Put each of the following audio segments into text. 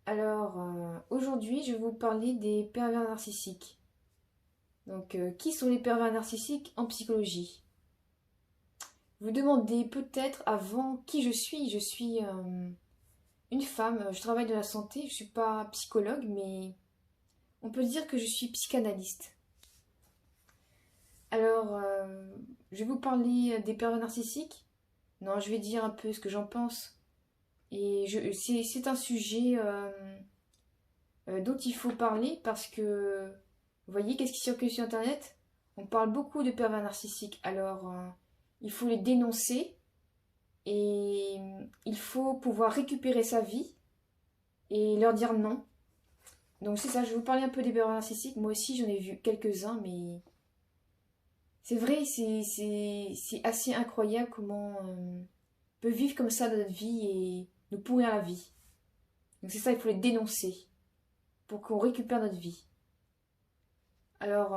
Alors, aujourd'hui, je vais vous parler des pervers narcissiques. Donc, qui sont les pervers narcissiques en psychologie? Vous demandez peut-être avant qui je suis. Je suis une femme, je travaille dans la santé, je ne suis pas psychologue, mais on peut dire que je suis psychanalyste. Alors, je vais vous parler des pervers narcissiques. Non, je vais dire un peu ce que j'en pense. C'est un sujet dont il faut parler parce que, vous voyez, qu'est-ce qui circule sur Internet? On parle beaucoup de pervers narcissiques, alors il faut les dénoncer et il faut pouvoir récupérer sa vie et leur dire non. Donc c'est ça, je vais vous parler un peu des pervers narcissiques. Moi aussi j'en ai vu quelques-uns, mais c'est vrai, c'est assez incroyable comment on peut vivre comme ça dans notre vie et nous pourrir la vie. Donc c'est ça, il faut les dénoncer pour qu'on récupère notre vie. Alors,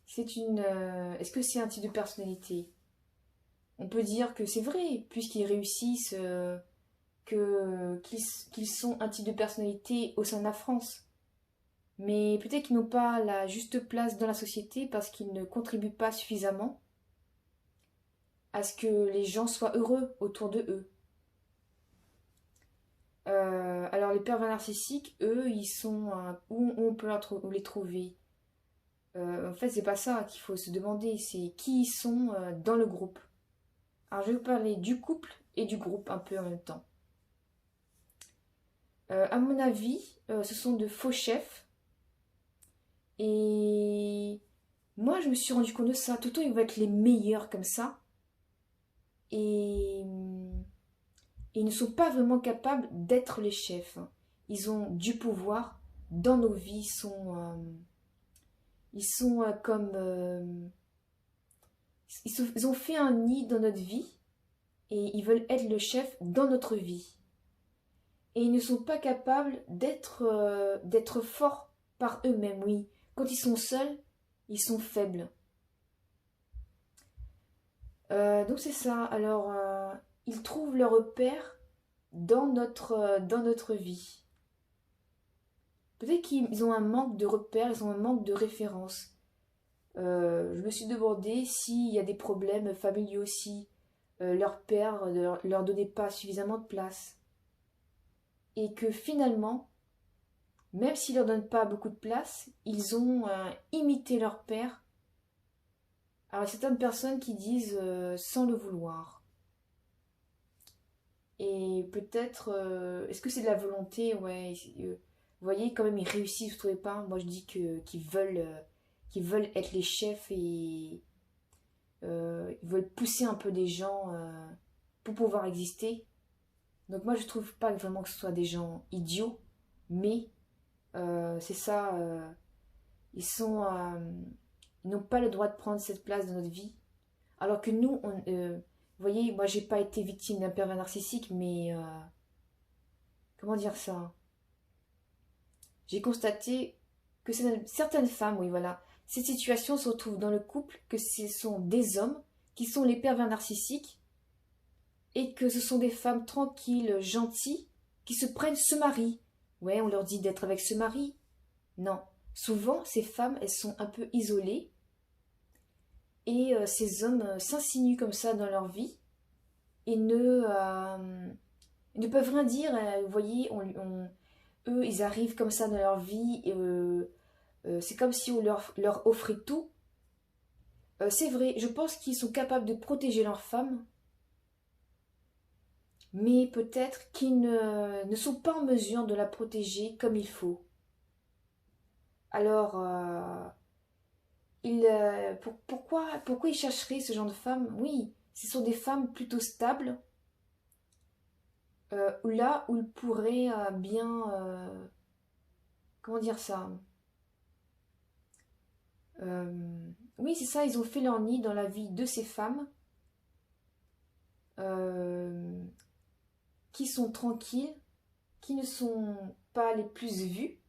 est-ce que c'est un type de personnalité? On peut dire que c'est vrai, puisqu'ils réussissent, qu'ils sont un type de personnalité au sein de la France. Mais peut-être qu'ils n'ont pas la juste place dans la société parce qu'ils ne contribuent pas suffisamment à ce que les gens soient heureux autour de eux. Alors les pervers narcissiques, eux, ils sont où on peut les trouver? En fait, c'est pas ça qu'il faut se demander, c'est qui ils sont dans le groupe. Alors, je vais vous parler du couple et du groupe un peu en même temps. À mon avis, ce sont de faux chefs. Et moi, je me suis rendu compte de ça. Tout le temps, ils vont être les meilleurs comme ça. Et ils ne sont pas vraiment capables d'être les chefs. Ils ont du pouvoir dans nos vies. Ils sont comme... ils ont fait un nid dans notre vie. Et ils veulent être le chef dans notre vie. Et ils ne sont pas capables d'être forts par eux-mêmes, oui. Quand ils sont seuls, ils sont faibles. Donc c'est ça. Alors, ils trouvent leur repère dans notre vie. Peut-être qu'ils ont un manque de repères, ils ont un manque de références. Je me suis demandé s'il y a des problèmes familiaux aussi. Leur père ne leur donnait pas suffisamment de place. Et que finalement, même s'ils leur donnent pas beaucoup de place, ils ont imité leur père. Alors, il y a certaines personnes qui disent sans le vouloir. Et peut-être, est-ce que c'est de la volonté? Ouais. Vous voyez, quand même, ils réussissent, vous trouvez pas? Moi, je dis qu'ils veulent être les chefs et ils veulent pousser un peu des gens pour pouvoir exister. Donc moi, je trouve pas vraiment que ce soit des gens idiots, mais c'est ça. Ils sont, ils n'ont pas le droit de prendre cette place dans notre vie. Alors que nous, vous voyez, moi, j'ai pas été victime d'un pervers narcissique, mais comment dire ça? J'ai constaté que certaines femmes, oui, voilà, cette situation se retrouve dans le couple, que ce sont des hommes qui sont les pervers narcissiques et que ce sont des femmes tranquilles, gentilles, qui se prennent ce mari. Ouais, on leur dit d'être avec ce mari. Non. Souvent, ces femmes, elles sont un peu isolées et ces hommes s'insinuent comme ça dans leur vie et ne peuvent rien dire. Vous voyez, eux, ils arrivent comme ça dans leur vie et c'est comme si on leur offrait tout. C'est vrai, je pense qu'ils sont capables de protéger leurs femmes, mais peut-être qu'ils ne sont pas en mesure de la protéger comme il faut. Alors, pourquoi ils chercheraient ce genre de femmes? Oui, ce sont des femmes plutôt stables, là où ils pourraient bien... comment dire ça? Oui, c'est ça, ils ont fait leur nid dans la vie de ces femmes euh, qui sont tranquilles, qui ne sont pas les plus vues,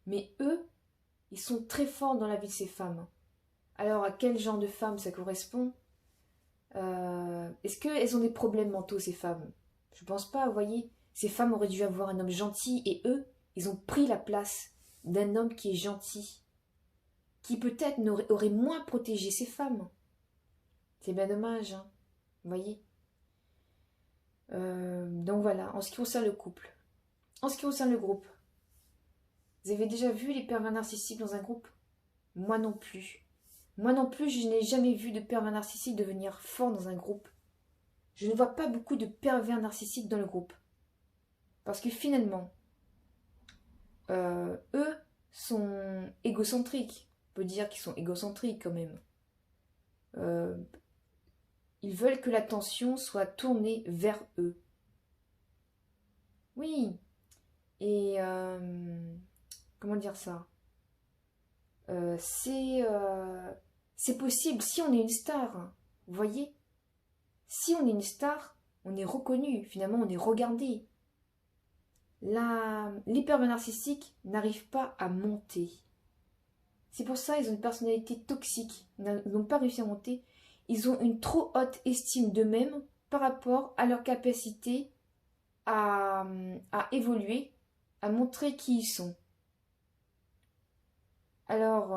mais eux, ils sont très forts dans la vie de ces femmes. Alors, à quel genre de femmes ça correspond? Est-ce qu'elles ont des problèmes mentaux, ces femmes? Je pense pas, vous voyez. Ces femmes auraient dû avoir un homme gentil et eux, ils ont pris la place d'un homme qui est gentil, qui peut-être aurait moins protégé ces femmes. C'est bien dommage, hein, vous voyez. Donc voilà, en ce qui concerne le couple. En ce qui concerne le groupe, vous avez déjà vu les pervers narcissiques dans un groupe? Moi non plus. Moi non plus, je n'ai jamais vu de pervers narcissiques devenir fort dans un groupe. Je ne vois pas beaucoup de pervers narcissiques dans le groupe. Parce que finalement, eux sont égocentriques. On peut dire qu'ils sont égocentriques quand même. Ils veulent que l'attention soit tournée vers eux. Oui. Et comment dire ça? C'est possible si on est une star. Vous voyez? Si on est une star, on est reconnu. Finalement, on est regardé. Les pervers narcissiques n'arrivent pas à monter. C'est pour ça qu'ils ont une personnalité toxique. Ils n'ont pas réussi à monter. Ils ont une trop haute estime d'eux-mêmes par rapport à leur capacité à évoluer, à montrer qui ils sont. Alors,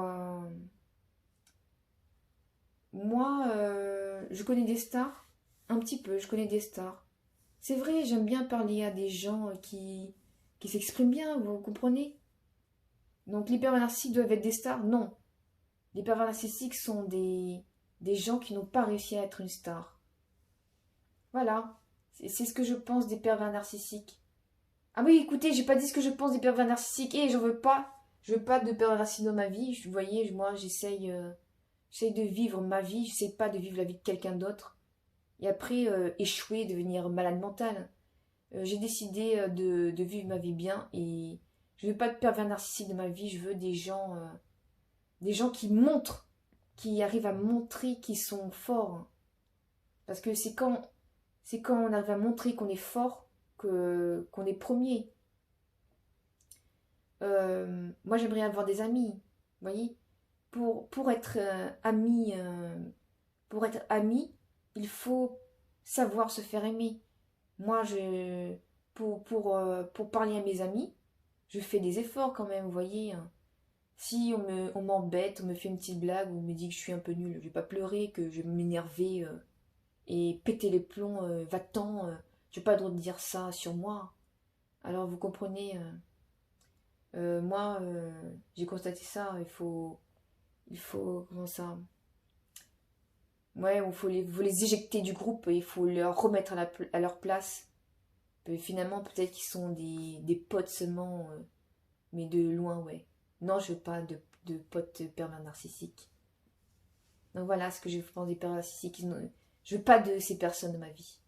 moi, je connais des stars, un petit peu, je connais des stars. C'est vrai, j'aime bien parler à des gens qui s'expriment bien, vous comprenez? Donc les pervers narcissiques doivent être des stars? Non. Les pervers narcissiques sont des gens qui n'ont pas réussi à être une star. Voilà. C'est ce que je pense des pervers narcissiques. Ah oui, écoutez, j'ai pas dit ce que je pense des pervers narcissiques. Et j'en veux pas. Je veux pas de pervers narcissiques dans ma vie. Vous voyez, moi, j'essaye de vivre ma vie. J'essaie pas de vivre la vie de quelqu'un d'autre. Et après, échouer, devenir malade mental. J'ai décidé de vivre ma vie bien. Et je veux pas de pervers narcissiques dans ma vie. Je veux des gens qui montrent, qui arrivent à montrer qu'ils sont forts. Parce que c'est quand on arrive à montrer qu'on est fort qu'on est premier. Moi, j'aimerais avoir des amis, vous voyez. Pour être ami, il faut savoir se faire aimer. Moi, pour parler à mes amis, je fais des efforts quand même, vous voyez. Si on m'embête, on me fait une petite blague, ou on me dit que je suis un peu nulle, je vais pas pleurer, que je vais m'énerver et péter les plombs, va-t'en, tu n'as pas le droit de dire ça sur moi. Alors vous comprenez, moi j'ai constaté ça, comment ça? Ouais, faut les éjecter du groupe, il faut leur remettre à leur place. Finalement, peut-être qu'ils sont des potes seulement, mais de loin, ouais. Non, je veux pas de potes pervers narcissiques. Donc voilà ce que je pense des pervers narcissiques. Je veux pas de ces personnes dans ma vie.